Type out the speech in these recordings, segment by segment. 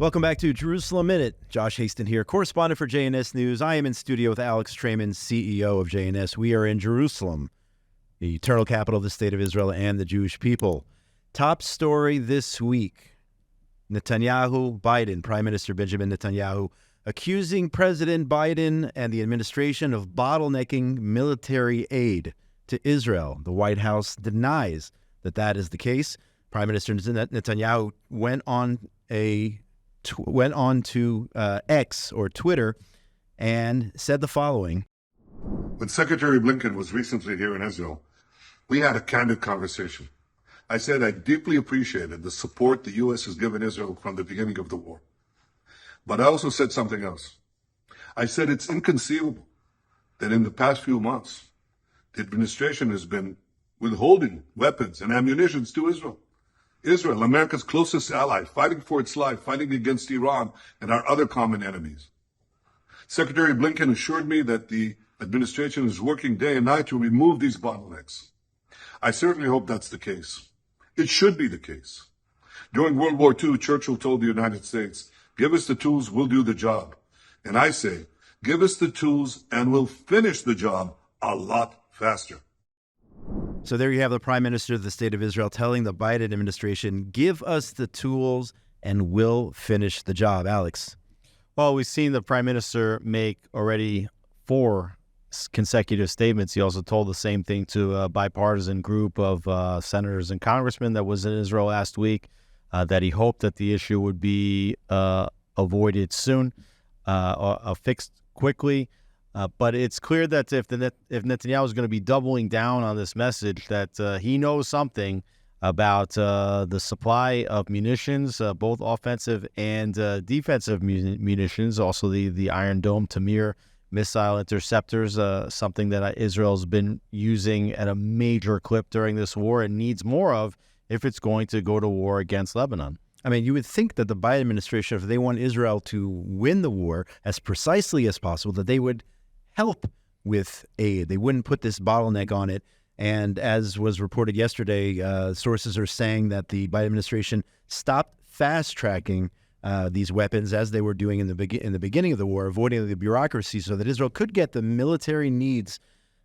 Welcome back to Jerusalem Minute. Josh Hasten here, correspondent for JNS News. I am in studio with Alex Traiman, CEO of JNS. We are in Jerusalem, the eternal capital of the state of Israel and the Jewish people. Top story this week, Biden, Prime Minister Benjamin Netanyahu, accusing President Biden and the administration of bottlenecking military aid to Israel. The White House denies that that is the case. Prime Minister Netanyahu went on to X or Twitter and said the following. When Secretary Blinken was recently here in Israel, we had a candid conversation. I said I deeply appreciated the support the U.S. has given Israel from the beginning of the war. But I also said something else. I said it's inconceivable that in the past few months, the administration has been withholding weapons and ammunition to Israel. Israel, America's closest ally, fighting for its life, fighting against Iran and our other common enemies. Secretary Blinken assured me that the administration is working day and night to remove these bottlenecks. I certainly hope that's the case. It should be the case. During World War II, Churchill told the United States, "Give us the tools, we'll do the job." And I say, give us the tools and we'll finish the job a lot faster. So there you have the Prime Minister of the State of Israel telling the Biden administration, give us the tools and we'll finish the job. Alex. Well, we've seen the Prime Minister make already 4 consecutive statements. He also told the same thing to a bipartisan group of senators and congressmen that was in Israel last week, that he hoped that the issue would be avoided soon, or fixed quickly. But it's clear that if Netanyahu is going to be doubling down on this message, that he knows something about the supply of munitions, both offensive and defensive munitions, also the Iron Dome Tamir missile interceptors, something that Israel's been using at a major clip during this war and needs more of if it's going to go to war against Lebanon. I mean, you would think that the Biden administration, if they want Israel to win the war as precisely as possible, that they would help with aid. They wouldn't put this bottleneck on it. And as was reported yesterday, sources are saying that the Biden administration stopped fast-tracking these weapons as they were doing in the beginning of the war, avoiding the bureaucracy so that Israel could get the military needs,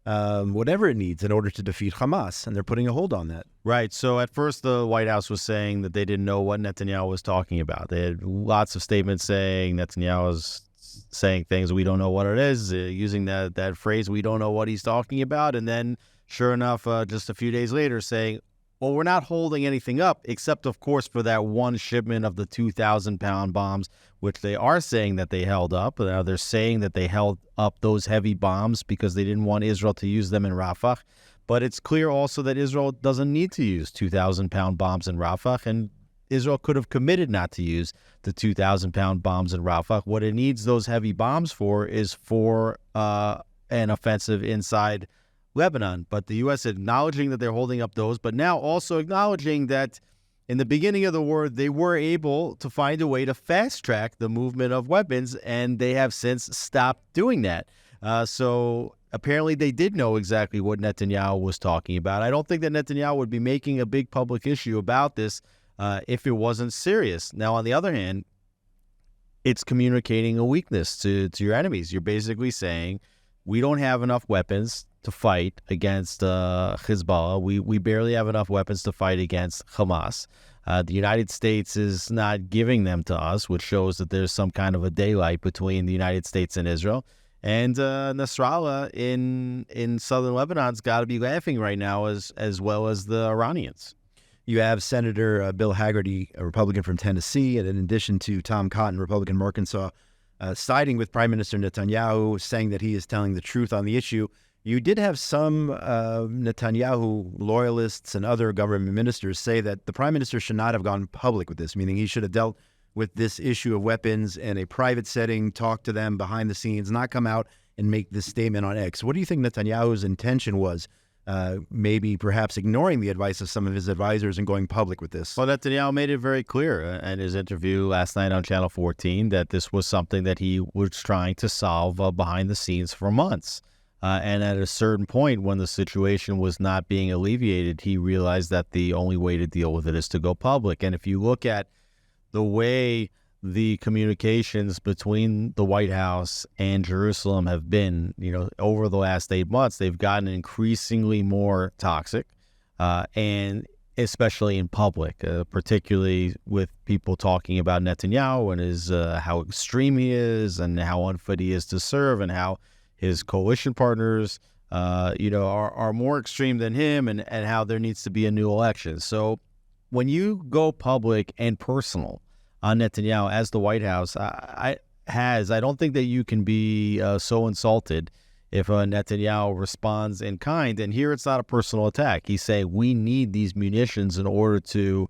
whatever it needs, in order to defeat Hamas. And they're putting a hold on that. Right. So at first, the White House was saying that they didn't know what Netanyahu was talking about. They had lots of statements saying Netanyahu was saying things, we don't know what it is, using that phrase, we don't know what he's talking about. And then, sure enough, just a few days later saying, well, we're not holding anything up, except, of course, for that one shipment of the 2,000-pound bombs, which they are saying that they held up. They're saying that they held up those heavy bombs because they didn't want Israel to use them in Rafah. But it's clear also that Israel doesn't need to use 2,000-pound bombs in Rafah, and Israel could have committed not to use the 2,000-pound bombs in Rafah. What it needs those heavy bombs for is for an offensive inside Lebanon. But the U.S. acknowledging that they're holding up those, but now also acknowledging that in the beginning of the war, they were able to find a way to fast-track the movement of weapons, and they have since stopped doing that. So apparently they did know exactly what Netanyahu was talking about. I don't think that Netanyahu would be making a big public issue about this if it wasn't serious. Now, on the other hand, it's communicating a weakness to your enemies. You're basically saying, we don't have enough weapons to fight against Hezbollah. We barely have enough weapons to fight against Hamas. The United States is not giving them to us, which shows that there's some kind of a daylight between the United States and Israel. And Nasrallah in southern Lebanon's got to be laughing right now, as well as the Iranians. You have Senator Bill Hagerty, a Republican from Tennessee, and in addition to Tom Cotton, Republican from Arkansas, siding with Prime Minister Netanyahu, saying that he is telling the truth on the issue. You did have some Netanyahu loyalists and other government ministers say that the Prime Minister should not have gone public with this, meaning he should have dealt with this issue of weapons in a private setting, talk to them behind the scenes, not come out and make this statement on X. What do you think Netanyahu's intention was? Maybe perhaps ignoring the advice of some of his advisors and going public with this. Well, Netanyahu made it very clear in his interview last night on Channel 14 that this was something that he was trying to solve behind the scenes for months. And at a certain point, when the situation was not being alleviated, he realized that the only way to deal with it is to go public. And if you look at the way the communications between the White House and Jerusalem have been, over the last 8 months, they've gotten increasingly more toxic, and especially in public, particularly with people talking about Netanyahu and his how extreme he is and how unfit he is to serve, and how his coalition partners, are more extreme than him, and how there needs to be a new election. So when you go public and personal on Netanyahu as the White House, I don't think that you can be so insulted if Netanyahu responds in kind. And here it's not a personal attack. He's saying we need these munitions in order to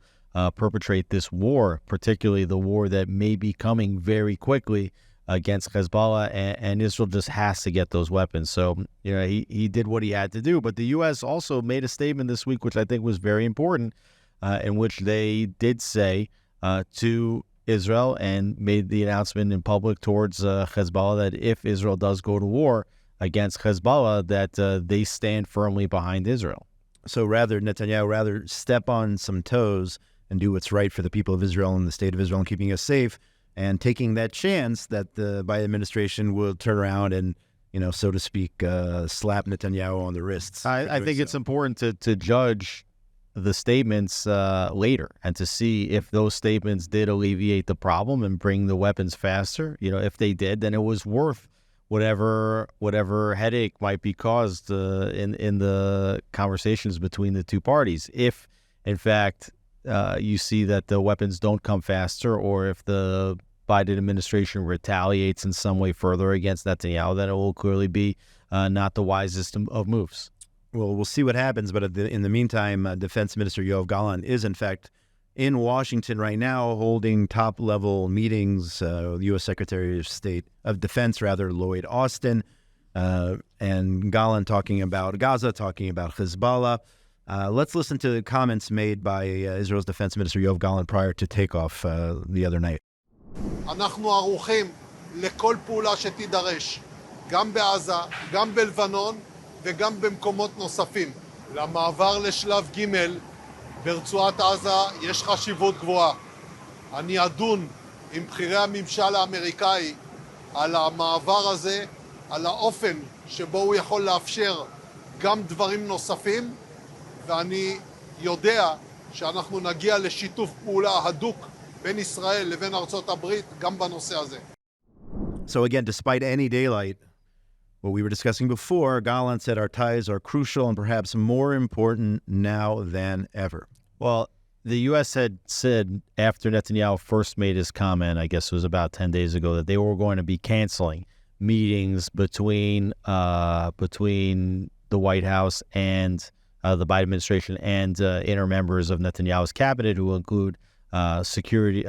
perpetrate this war, particularly the war that may be coming very quickly against Hezbollah, and Israel just has to get those weapons. So, he did what he had to do. But the U.S. also made a statement this week, which I think was very important, in which they did say to Israel and made the announcement in public towards Hezbollah that if Israel does go to war against Hezbollah, that they stand firmly behind Israel. So Netanyahu step on some toes and do what's right for the people of Israel and the state of Israel and keeping us safe, and taking that chance that the Biden administration will turn around and, so to speak, slap Netanyahu on the wrists. I think it's important to judge the statements later and to see if those statements did alleviate the problem and bring the weapons faster. If they did, then it was worth whatever headache might be caused in the conversations between the two parties. If, in fact, you see that the weapons don't come faster, or if the Biden administration retaliates in some way further against Netanyahu, then it will clearly be not the wisest of moves. Well, we'll see what happens, but in the meantime, Defense Minister Yoav Gallant is, in fact, in Washington right now holding top-level meetings. U.S. Secretary of Defense, Lloyd Austin, and Gallant talking about Gaza, talking about Hezbollah. Let's listen to the comments made by Israel's Defense Minister Yoav Gallant prior to takeoff the other night. אנחנו ערוכים לכל פעולה שתידרש, גם בעזה, גם בלבנון, וגם במקומות נוספים. למעבר לשלב ג' ברצועת עזה יש חשיבות גבוהה. אני אדון עם בכירי הממשל האמריקאי על המעבר הזה, על האופן שבו הוא יכול לאפשר גם דברים נוספים, ואני יודע שאנחנו נגיע לשיתוף פעולה הדוק בין ישראל לבין ארצות הברית גם בנושא הזה. So again, despite any daylight, what we were discussing before, Gallant said our ties are crucial and perhaps more important now than ever. Well, the U.S. had said after Netanyahu first made his comment, I guess it was about 10 days ago, that they were going to be canceling meetings between the White House and the Biden administration and inner members of Netanyahu's cabinet, who will include Strategic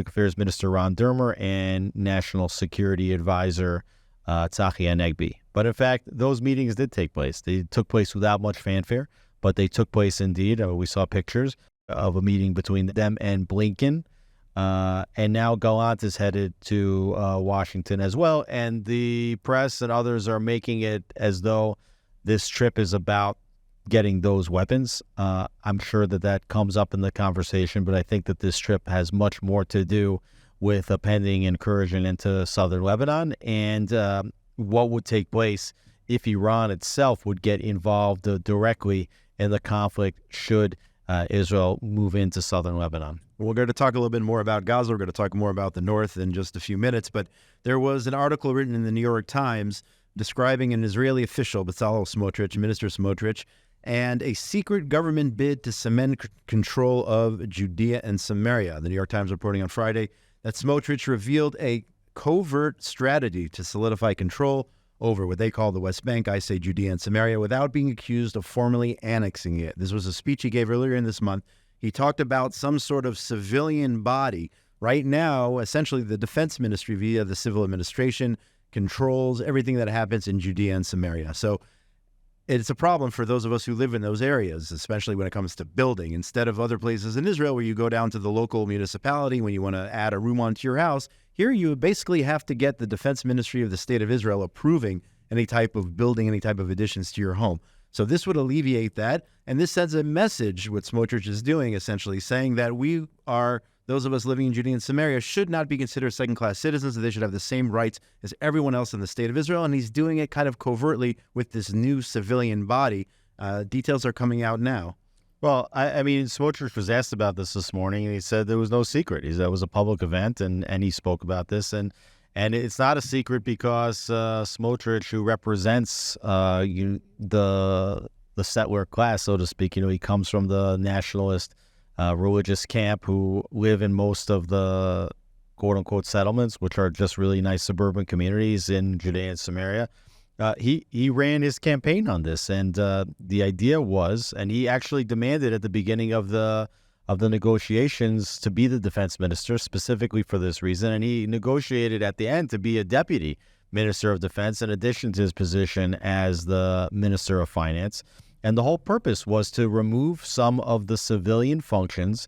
Affairs Minister Ron Dermer and National Security Advisor Tzachi Hanegbi. But in fact, those meetings did take place. They took place without much fanfare, but they took place indeed. We saw pictures of a meeting between them and Blinken. And now Gallant is headed to Washington as well. And the press and others are making it as though this trip is about getting those weapons. I'm sure that comes up in the conversation, but I think that this trip has much more to do with a pending incursion into southern Lebanon and what would take place if Iran itself would get involved directly in the conflict should Israel move into southern Lebanon. We're going to talk a little bit more about Gaza. We're going to talk more about the north in just a few minutes, but there was an article written in the New York Times describing an Israeli official, Bezalel Smotrich, Minister Smotrich, and a secret government bid to cement control of Judea and Samaria. The New York Times reporting on Friday that Smotrich revealed a covert strategy to solidify control over what they call the West Bank, I say Judea and Samaria, without being accused of formally annexing it. This was a speech he gave earlier in this month. He talked about some sort of civilian body. Right now, essentially the defense ministry via the civil administration controls everything that happens in Judea and Samaria. So it's a problem for those of us who live in those areas, especially when it comes to building. Instead of other places in Israel where you go down to the local municipality when you want to add a room onto your house, here you basically have to get the defense ministry of the state of Israel approving any type of building, any type of additions to your home. So this would alleviate that. And this sends a message, what Smotrich is doing, essentially saying that we are those of us living in Judea and Samaria should not be considered second-class citizens, that they should have the same rights as everyone else in the state of Israel. And he's doing it kind of covertly with this new civilian body. Details are coming out now. Well, I mean, Smotrich was asked about this morning, and he said there was no secret. He said it was a public event, and he spoke about this. And it's not a secret because Smotrich, who represents the settler class, so to speak, he comes from the nationalist religious camp who live in most of the quote-unquote settlements, which are just really nice suburban communities in Judea and Samaria. He ran his campaign on this, and the idea was, and he actually demanded at the beginning of the negotiations to be the defense minister specifically for this reason, and he negotiated at the end to be a deputy minister of defense in addition to his position as the minister of finance. And the whole purpose was to remove some of the civilian functions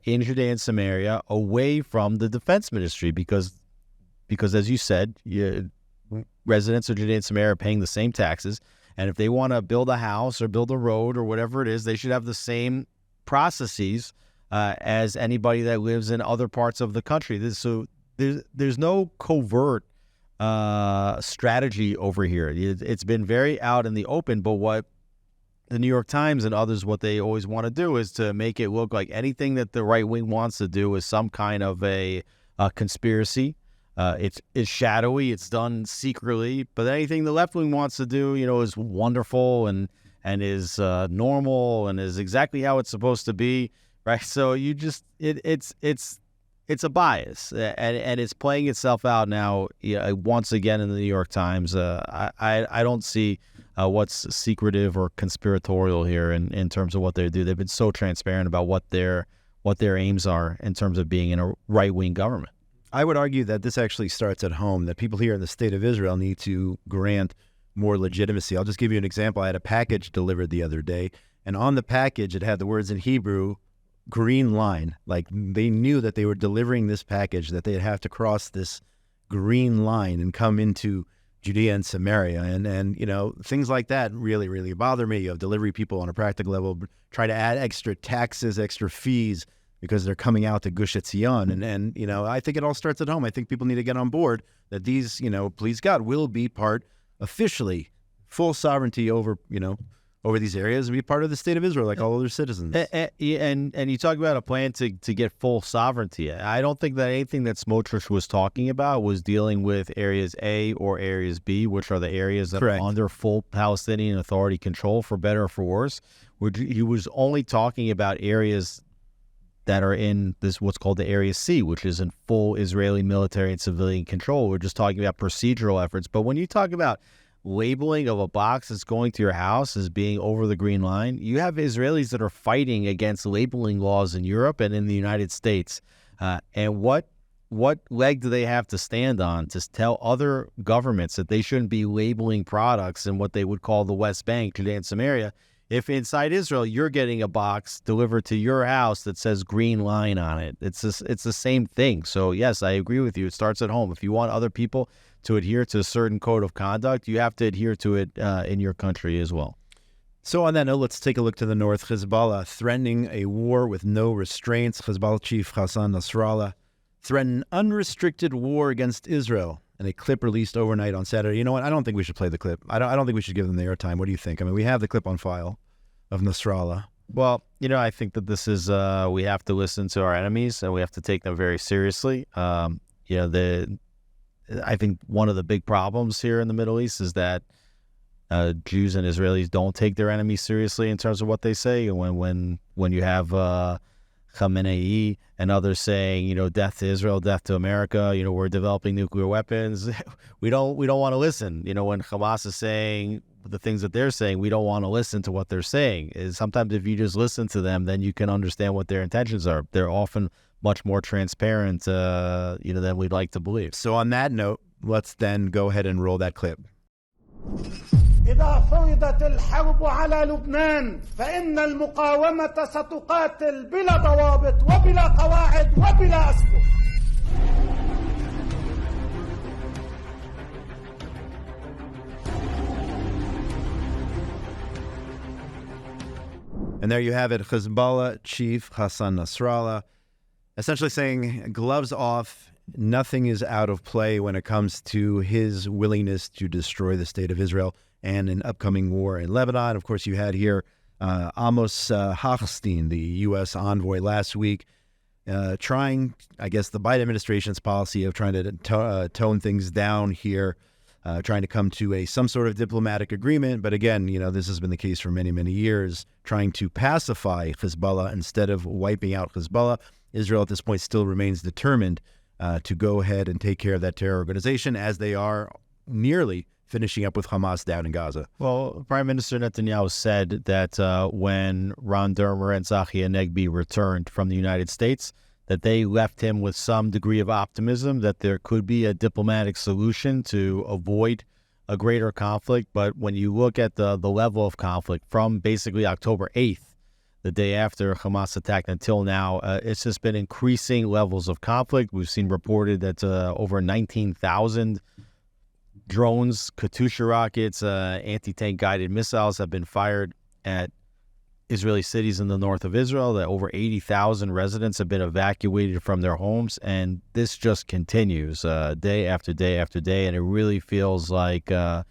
in Judea and Samaria away from the defense ministry because as you said, residents of Judea and Samaria are paying the same taxes, and if they want to build a house or build a road or whatever it is, they should have the same processes as anybody that lives in other parts of the country. So there's no covert strategy over here. It's been very out in the open, but what the New York Times and others, what they always want to do is to make it look like anything that the right wing wants to do is some kind of a conspiracy. It's shadowy, it's done secretly, but anything the left wing wants to do, is wonderful and is normal and is exactly how it's supposed to be, right? So you just it's a bias, and it's playing itself out now once again in the New York Times. I don't see what's secretive or conspiratorial here in terms of what they do. They've been so transparent about what their aims are in terms of being in a right-wing government. I would argue that this actually starts at home, that people here in the state of Israel need to grant more legitimacy. I'll just give you an example. I had a package delivered the other day, and on the package it had the words in Hebrew, green line. Like they knew that they were delivering this package, that they'd have to cross this green line and come into Judea and Samaria. And things like that really, really bother me, of delivery people on a practical level, try to add extra taxes, extra fees, because they're coming out to Gush Etzion. And I think it all starts at home. I think people need to get on board that these, please God, will be part, officially, full sovereignty over these areas and be part of the state of Israel like all other citizens. And you talk about a plan to get full sovereignty. I don't think that anything that Smotrich was talking about was dealing with areas A or areas B, which are the areas that Correct. are under full Palestinian Authority control, for better or for worse. He was only talking about areas that are in this what's called the Area C, which is in full Israeli military and civilian control. We're just talking about procedural efforts. But when you talk about labeling of a box that's going to your house as being over the green line, you have Israelis that are fighting against labeling laws in Europe and in the United States. And what leg do they have to stand on to tell other governments that they shouldn't be labeling products in what they would call the West Bank, Judea and Samaria, if inside Israel you're getting a box delivered to your house that says green line on it? It's the same thing. So yes, I agree with you. It starts at home. If you want other people to adhere to a certain code of conduct, you have to adhere to it in your country as well. So on that note, let's take a look to the north. Hezbollah threatening a war with no restraints. Hezbollah chief Hassan Nasrallah threatened unrestricted war against Israel in a clip released overnight on Saturday. You know what? I don't think we should play the clip. I don't think we should give them the airtime. What do you think? I mean, we have the clip on file of Nasrallah. Well, I think that this is we have to listen to our enemies and we have to take them very seriously. I think one of the big problems here in the Middle East is that Jews and Israelis don't take their enemies seriously in terms of what they say. And when you have Khamenei and others saying, death to Israel, death to America, we're developing nuclear weapons, we don't want to listen. When Hamas is saying the things that they're saying, we don't want to listen to what they're saying. Sometimes if you just listen to them, then you can understand what their intentions are. They're often much more transparent, than we'd like to believe. So on that note, let's then go ahead and roll that clip. إذا فرضت الحرب على لبنان فإن المقاومة ستقاتل بلا ضوابط وبلا قواعد وبلا أسباب. And there you have it, Hezbollah chief Hassan Nasrallah. essentially saying gloves off, nothing is out of play when it comes to his willingness to destroy the state of Israel and an upcoming war in Lebanon. Of course, you had here Amos Hochstein, the U.S. envoy last week, trying, I guess, the Biden administration's policy of trying to tone things down here, trying to come to some sort of diplomatic agreement. But again, this has been the case for many, many years, trying to pacify Hezbollah instead of wiping out Hezbollah. Israel at this point still remains determined to go ahead and take care of that terror organization, as they are nearly finishing up with Hamas down in Gaza. Well, Prime Minister Netanyahu said that when Ron Dermer and Tzachi Hanegbi returned from the United States, that they left him with some degree of optimism that there could be a diplomatic solution to avoid a greater conflict. But when you look at the level of conflict from basically October 8th, the day after Hamas attacked, until now, it's just been increasing levels of conflict. We've seen reported that over 19,000 drones, Katyusha rockets, anti-tank guided missiles have been fired at Israeli cities in the north of Israel, that over 80,000 residents have been evacuated from their homes, and this just continues day after day after day, and it really feels like the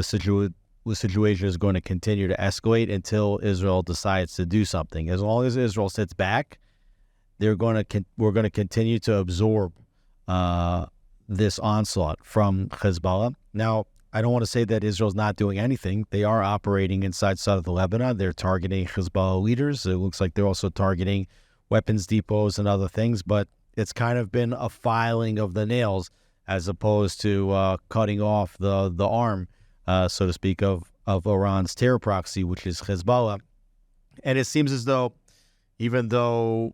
situation is going to continue to escalate until Israel decides to do something. As long as Israel sits back, we're going to continue to absorb this onslaught from Hezbollah. Now, I don't want to say that Israel's not doing anything. They are operating inside southern Lebanon. They're targeting Hezbollah leaders. It looks like they're also targeting weapons depots and other things, but it's kind of been a filing of the nails as opposed to cutting off the arm, so to speak, of Iran's terror proxy, which is Hezbollah. And it seems as though, even though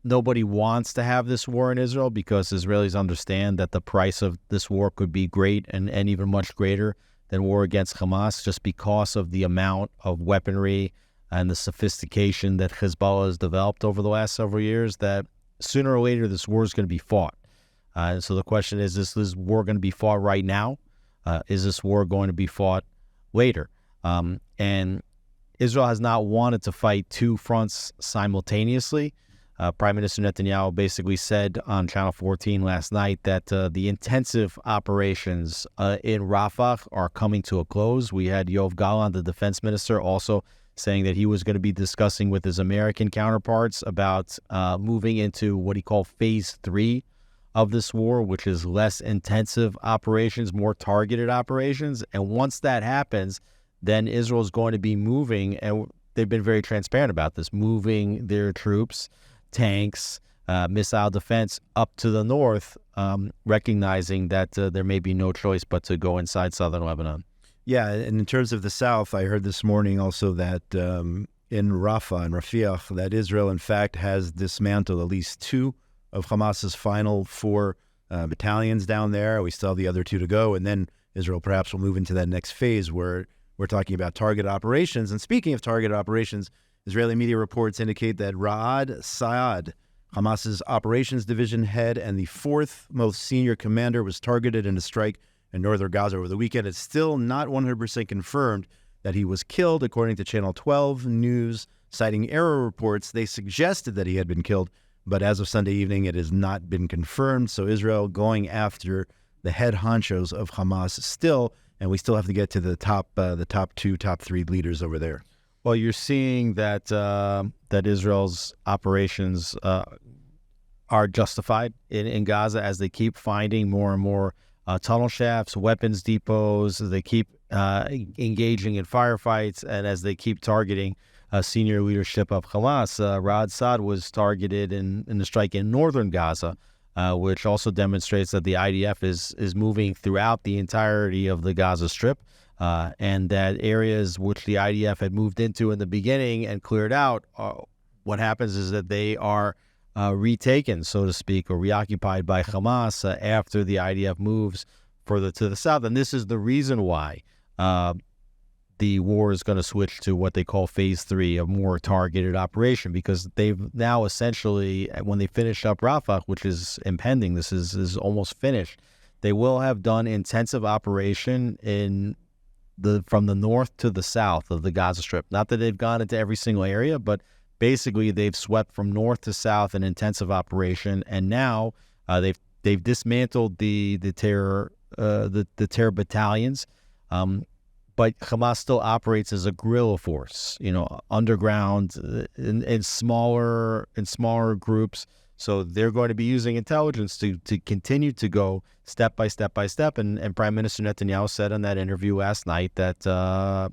nobody wants to have this war in Israel, because Israelis understand that the price of this war could be great and even much greater than war against Hamas, just because of the amount of weaponry and the sophistication that Hezbollah has developed over the last several years, that sooner or later this war is going to be fought. And so the question is this war going to be fought right now? Is this war going to be fought later? And Israel has not wanted to fight two fronts simultaneously. Prime Minister Netanyahu basically said on Channel 14 last night that the intensive operations in Rafah are coming to a close. We had Yoav Gallant, the defense minister, also saying that he was going to be discussing with his American counterparts about moving into what he called phase 3 of this war, which is less intensive operations, more targeted operations. And once that happens, then Israel is going to be moving, and they've been very transparent about this, moving their troops, tanks, missile defense up to the north, recognizing that there may be no choice but to go inside southern Lebanon. Yeah, and in terms of the south, I heard this morning also that in Rafah and Rafiah, that Israel, in fact, has dismantled at least 2 of Hamas's final 4 battalions down there. We still have the other 2 to go, and then Israel perhaps will move into that next phase where we're talking about targeted operations. And speaking of targeted operations, Israeli media reports indicate that Raad Saad, Hamas's operations division head and the 4th most senior commander, was targeted in a strike in northern Gaza over the weekend. It's still not 100% confirmed that he was killed. According to Channel 12 News, citing error reports, they suggested that he had been killed, but as of Sunday evening, it has not been confirmed. So Israel going after the head honchos of Hamas still, and we still have to get to the top 2, top 3 leaders over there. Well, you're seeing that that Israel's operations are justified in Gaza as they keep finding more and more tunnel shafts, weapons depots. They keep engaging in firefights, and as they keep targeting senior leadership of Hamas. Raad Saad was targeted in the strike in northern Gaza, which also demonstrates that the IDF is moving throughout the entirety of the Gaza Strip. And that areas which the IDF had moved into in the beginning and cleared out, what happens is that they are retaken, so to speak, or reoccupied by Hamas after the IDF moves further to the south. And this is the reason why the war is going to switch to what they call phase 3, a more targeted operation, because they've now essentially, when they finish up Rafah, which is impending, this is almost finished, they will have done intensive operation from the north to the south of the Gaza Strip. Not that they've gone into every single area, but basically they've swept from north to south an intensive operation, and now they've dismantled the terror battalions. But Hamas still operates as a guerrilla force, underground in smaller groups. So they're going to be using intelligence to continue to go step by step by step. And Prime Minister Netanyahu said in that interview last night that the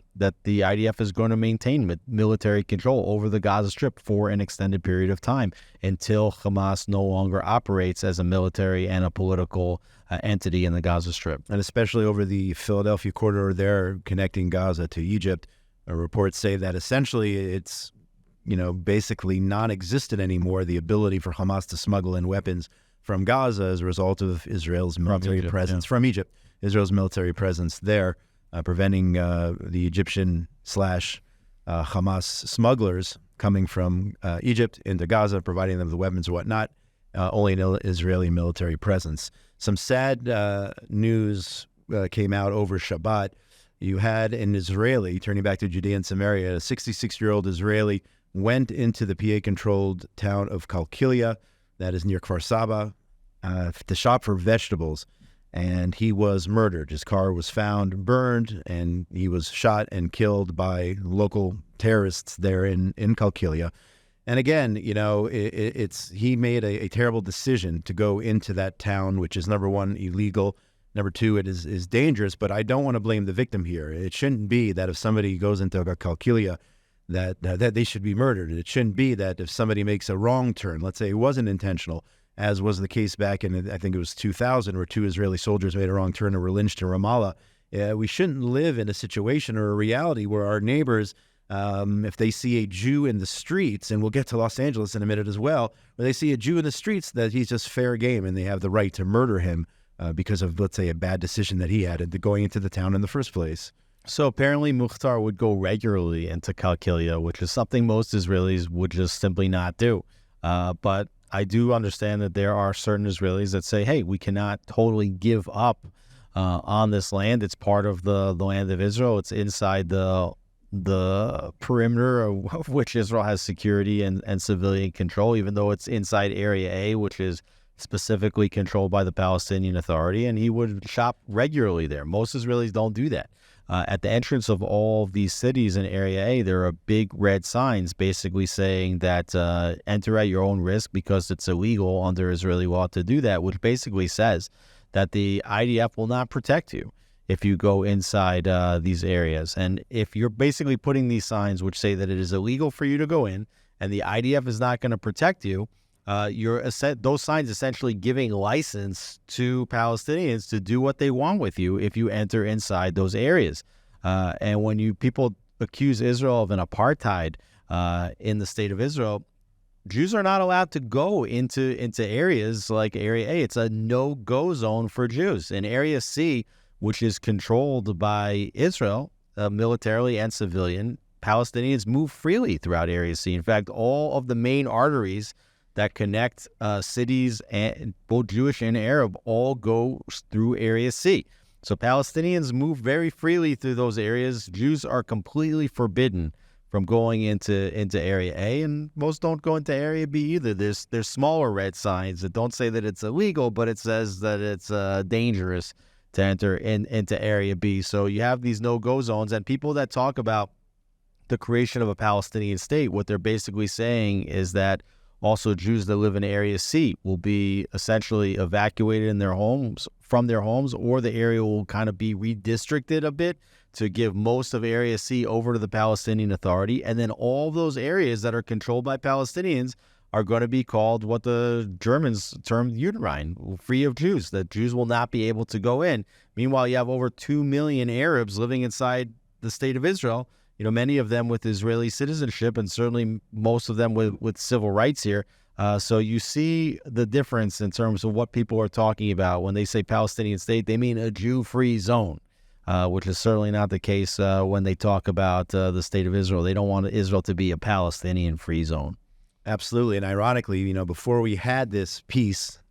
IDF is going to maintain military control over the Gaza Strip for an extended period of time until Hamas no longer operates as a military and a political entity in the Gaza Strip. And especially over the Philadelphia corridor there connecting Gaza to Egypt, reports say that essentially it's basically non-existent anymore, the ability for Hamas to smuggle in weapons from Gaza as a result of Israel's military presence from Egypt. Israel's military presence there, preventing the Egyptian / Hamas smugglers coming from Egypt into Gaza, providing them the weapons and whatnot. Only an Israeli military presence. Some sad news came out over Shabbat. You had an Israeli, turning back to Judea and Samaria, a 66-year-old Israeli went into the PA-controlled town of Kalkilia, that is near Kfar Saba, to shop for vegetables, and he was murdered. His car was found burned, and he was shot and killed by local terrorists there in Kalkilia. And again, he made a terrible decision to go into that town, which is, number one, illegal. Number two, it is dangerous, but I don't want to blame the victim here. It shouldn't be that if somebody goes into Kalkilia, that they should be murdered. It shouldn't be that if somebody makes a wrong turn, let's say it wasn't intentional, as was the case back in, I think it was 2000, where 2 Israeli soldiers made a wrong turn and were lynched in Ramallah. We shouldn't live in a situation or a reality where our neighbors, if they see a Jew in the streets, and we'll get to Los Angeles in a minute as well, where they see a Jew in the streets, that he's just fair game and they have the right to murder him because of, let's say, a bad decision that he had into going into the town in the first place. So apparently Mukhtar would go regularly into Kalkilia, which is something most Israelis would just simply not do. But I do understand that there are certain Israelis that say, hey, we cannot totally give up on this land. It's part of the land of Israel. It's inside the perimeter of which Israel has security and civilian control, even though it's inside Area A, which is specifically controlled by the Palestinian Authority. And he would shop regularly there. Most Israelis don't do that. At the entrance of all of these cities in Area A, there are big red signs basically saying that enter at your own risk because it's illegal under Israeli law to do that, which basically says that the IDF will not protect you if you go inside these areas. And if you're basically putting these signs which say that it is illegal for you to go in and the IDF is not going to protect you, those signs essentially giving license to Palestinians to do what they want with you if you enter inside those areas. And when people accuse Israel of an apartheid in the state of Israel, Jews are not allowed to go into areas like Area A. It's a no-go zone for Jews. In Area C, which is controlled by Israel, militarily and civilian, Palestinians move freely throughout Area C. In fact, all of the main arteries that connect cities, and both Jewish and Arab, all go through Area C. So Palestinians move very freely through those areas. Jews are completely forbidden from going into Area A, and most don't go into Area B either. There's smaller red signs that don't say that it's illegal, but it says that it's dangerous to enter into Area B. So you have these no-go zones, and people that talk about the creation of a Palestinian state, what they're basically saying is that also Jews that live in Area C will be essentially evacuated from their homes, or the area will kind of be redistricted a bit to give most of Area C over to the Palestinian Authority. And then all those areas that are controlled by Palestinians are going to be called what the Germans termed Judenrein, free of Jews, that Jews will not be able to go in. Meanwhile, you have over 2 million Arabs living inside the state of Israel, many of them with Israeli citizenship, and certainly most of them with civil rights here. So you see the difference in terms of what people are talking about. When they say Palestinian state, they mean a Jew-free zone, which is certainly not the case when they talk about the state of Israel. They don't want Israel to be a Palestinian-free zone. Absolutely. And ironically, before we had this peace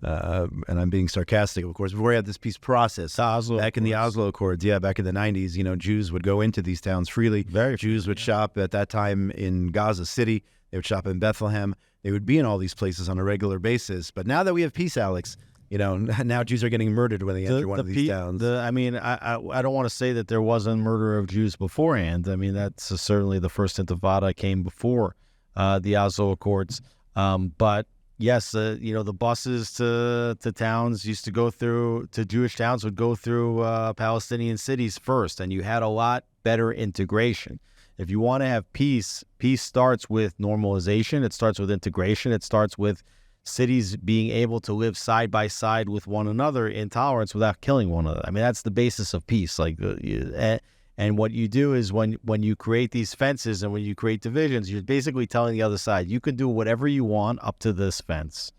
and I'm being sarcastic, of course, before we had this peace process, back in the Oslo Accords, back in the 90s, Jews would go into these towns freely. Jews would shop at that time in Gaza City. They would shop in Bethlehem. They would be in all these places on a regular basis. But now that we have peace, Alex, now Jews are getting murdered when they enter one of these towns. I don't want to say that there wasn't murder of Jews beforehand. I mean, that's certainly the first Intifada came before the Oslo Accords. But yes, the buses to towns used to go through, to Jewish towns would go through Palestinian cities first, and you had a lot better integration. If you want to have peace, peace starts with normalization. It starts with integration. It starts with cities being able to live side by side with one another in tolerance without killing one another. I mean, that's the basis of peace. And what you do is when you create these fences and when you create divisions, you're basically telling the other side, you can do whatever you want up to this fence.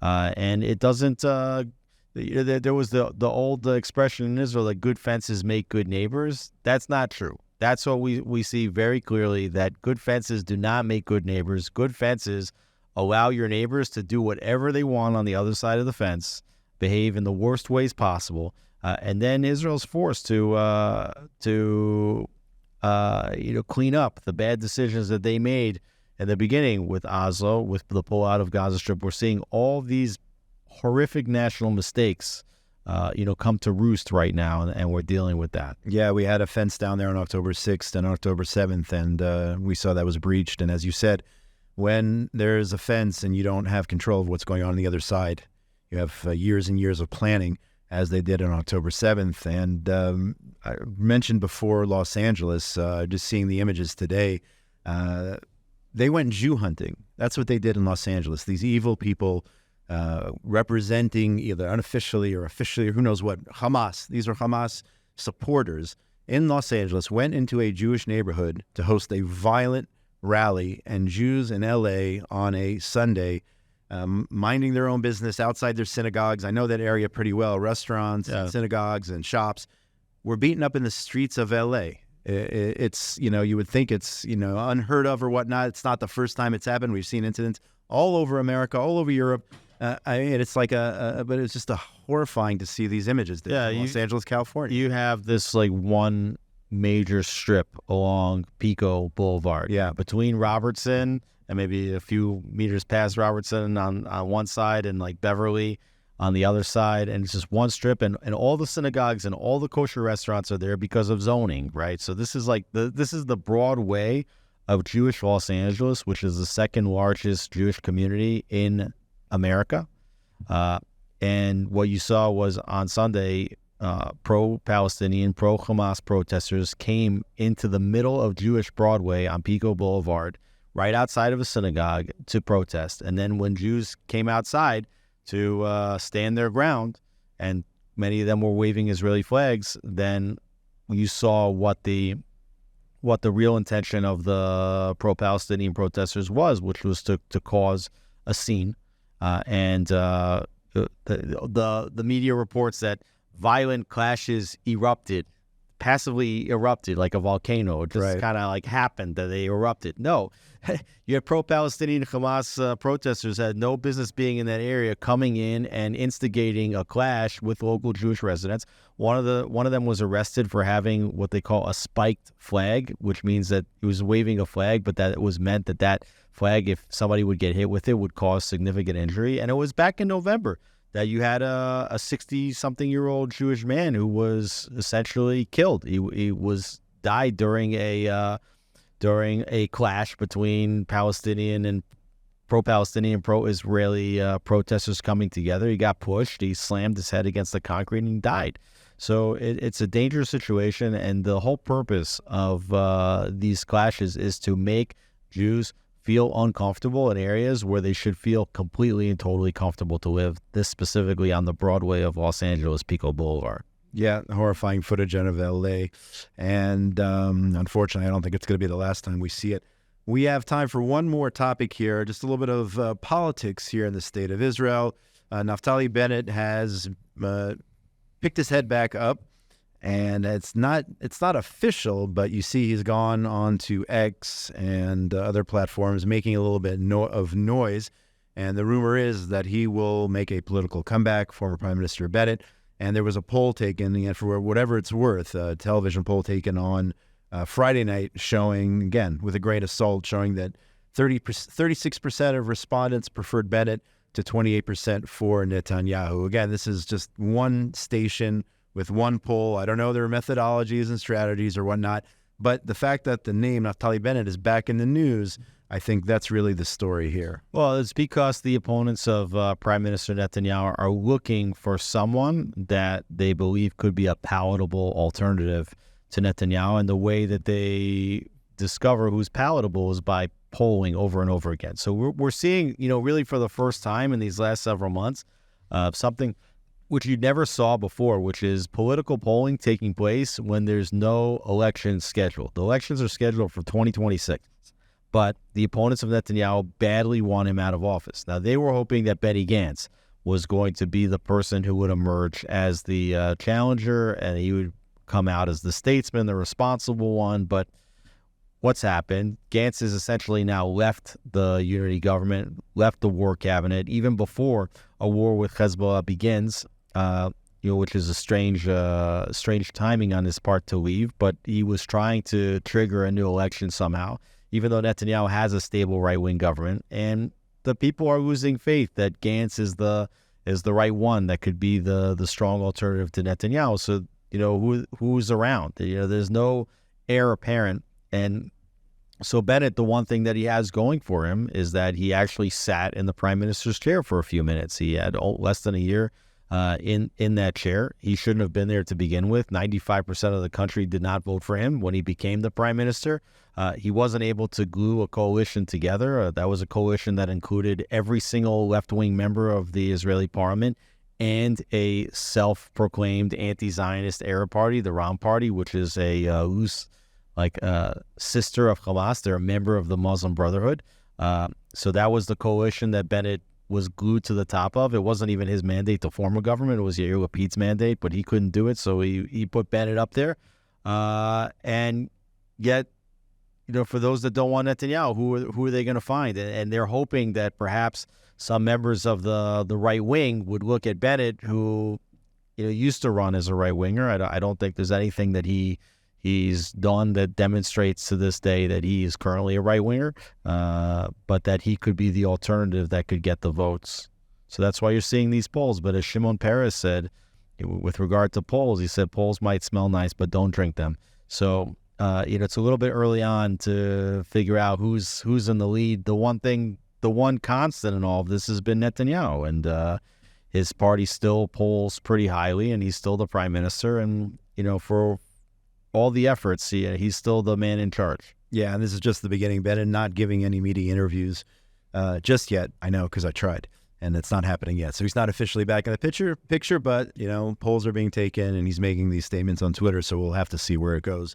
And it doesn't, there was the old expression in Israel that good fences make good neighbors. That's not true. That's what we see very clearly, that good fences do not make good neighbors. Good fences allow your neighbors to do whatever they want on the other side of the fence, behave in the worst ways possible, and then Israel's forced to clean up the bad decisions that they made in the beginning with Oslo, with the pullout of Gaza Strip. We're seeing all these horrific national mistakes come to roost right now, and we're dealing with that. Yeah, we had a fence down there on October 6th and October 7th, and we saw that was breached. And as you said, when there's a fence and you don't have control of what's going on the other side, you have years and years of planning, as they did on October 7th. And I mentioned before Los Angeles, just seeing the images today, they went Jew hunting. That's what they did in Los Angeles. These evil people representing either unofficially or officially, or who knows what, Hamas. These are Hamas supporters in Los Angeles, went into a Jewish neighborhood to host a violent rally, and Jews in L.A. on a Sunday minding their own business outside their synagogues. I know that area pretty well. Restaurants, synagogues, and shops were beaten up in the streets of L.A. It's, you would think it's, unheard of or whatnot. It's not the first time it's happened. We've seen incidents all over America, all over Europe. It's like but it's just horrifying to see these images. Los Angeles, California. You have this one major strip along Pico Boulevard. Yeah. Between Robertson and maybe a few meters past Robertson on one side, and Beverly on the other side. And it's just one strip, and all the synagogues and all the kosher restaurants are there because of zoning, right? So this is this is the Broadway of Jewish Los Angeles, which is the second largest Jewish community in America. And what you saw was on Sunday, pro-Palestinian, pro-Hamas protesters came into the middle of Jewish Broadway on Pico Boulevard, right outside of a synagogue, to protest. And then when Jews came outside to stand their ground, and many of them were waving Israeli flags, then you saw what the real intention of the pro-Palestinian protesters was, which was to cause a scene. And the media reports that violent clashes passively erupted like a volcano. It just kind of happened that they erupted. No, you had pro-Palestinian Hamas protesters had no business being in that area, coming in and instigating a clash with local Jewish residents. One of them was arrested for having what they call a spiked flag, which means that he was waving a flag, but that it was meant that flag, if somebody would get hit with it, would cause significant injury. And it was back in November that you had a 60-something-year-old Jewish man who was essentially killed. He died during a clash between Palestinian and pro-Palestinian, pro-Israeli protesters coming together. He got pushed. He slammed his head against the concrete and he died. So it's a dangerous situation, and the whole purpose of these clashes is to make Jews feel uncomfortable in areas where they should feel completely and totally comfortable to live, this specifically on the Broadway of Los Angeles, Pico Boulevard. Yeah, horrifying footage out of L.A. And unfortunately, I don't think it's going to be the last time we see it. We have time for one more topic here, just a little bit of politics here in the state of Israel. Naftali Bennett has picked his head back up, and it's not official, but you see he's gone on to X and other platforms, making a little bit of noise. And the rumor is that he will make a political comeback, former Prime Minister Bennett. And there was a poll taken, and for whatever it's worth, a television poll taken on Friday night showing, again, with a grain of salt, showing that 36% of respondents preferred Bennett to 28% for Netanyahu. Again, this is just one station with one poll. I don't know their methodologies and strategies or whatnot, but the fact that the name Naftali Bennett is back in the news, I think that's really the story here. Well, it's because the opponents of Prime Minister Netanyahu are looking for someone that they believe could be a palatable alternative to Netanyahu, and the way that they discover who's palatable is by polling over and over again. So we're seeing, really for the first time in these last several months, something which you never saw before, which is political polling taking place when there's no election scheduled. The elections are scheduled for 2026, but the opponents of Netanyahu badly want him out of office. Now, they were hoping that Benny Gantz was going to be the person who would emerge as the challenger, and he would come out as the statesman, the responsible one, but what's happened? Gantz has essentially now left the unity government, left the war cabinet, even before a war with Hezbollah begins, which is a strange timing on his part to leave. But he was trying to trigger a new election somehow, even though Netanyahu has a stable right-wing government, and the people are losing faith that Gantz is the right one that could be the strong alternative to Netanyahu. So who's around? There's no heir apparent. And so Bennett, the one thing that he has going for him is that he actually sat in the prime minister's chair for a few minutes. He had less than a year in that chair. He shouldn't have been there to begin with. 95% of the country did not vote for him when he became the prime minister. He wasn't able to glue a coalition together. That was a coalition that included every single left-wing member of the Israeli parliament and a self-proclaimed anti-Zionist Arab party, the Ram Party, which is a loose sister of Hamas. They're a member of the Muslim Brotherhood. So that was the coalition that Bennett was glued to the top of. It wasn't even his mandate to form a government. It was Yair Lapid's mandate, but he couldn't do it, so he put Bennett up there. And yet, for those that don't want Netanyahu, who are they going to find? And they're hoping that perhaps some members of the right wing would look at Bennett, who used to run as a right winger. I don't think there's anything that he's done that demonstrates to this day that he is currently a right winger, but that he could be the alternative that could get the votes. So that's why you're seeing these polls. But as Shimon Peres said, with regard to polls, he said polls might smell nice, but don't drink them. So it's a little bit early on to figure out who's in the lead. The one constant in all of this has been Netanyahu, and his party still polls pretty highly, and he's still the prime minister. And for all the efforts, he's still the man in charge. Yeah, and this is just the beginning. Bennett not giving any media interviews just yet. I know, because I tried, and it's not happening yet. So he's not officially back in the picture, but polls are being taken, and he's making these statements on Twitter. So we'll have to see where it goes.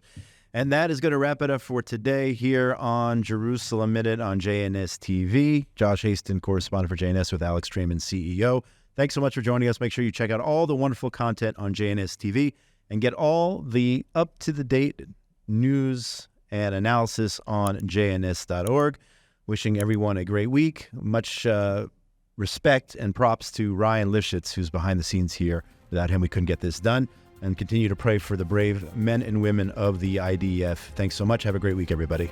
And that is going to wrap it up for today here on Jerusalem Minute on JNS TV. Josh Hasten, correspondent for JNS with Alex Traiman, CEO. Thanks so much for joining us. Make sure you check out all the wonderful content on JNS TV and get all the up-to-the-date news and analysis on jns.org. Wishing everyone a great week. Much respect and props to Ryan Lifshitz, who's behind the scenes here. Without him, we couldn't get this done. And continue to pray for the brave men and women of the IDF. Thanks so much. Have a great week, everybody.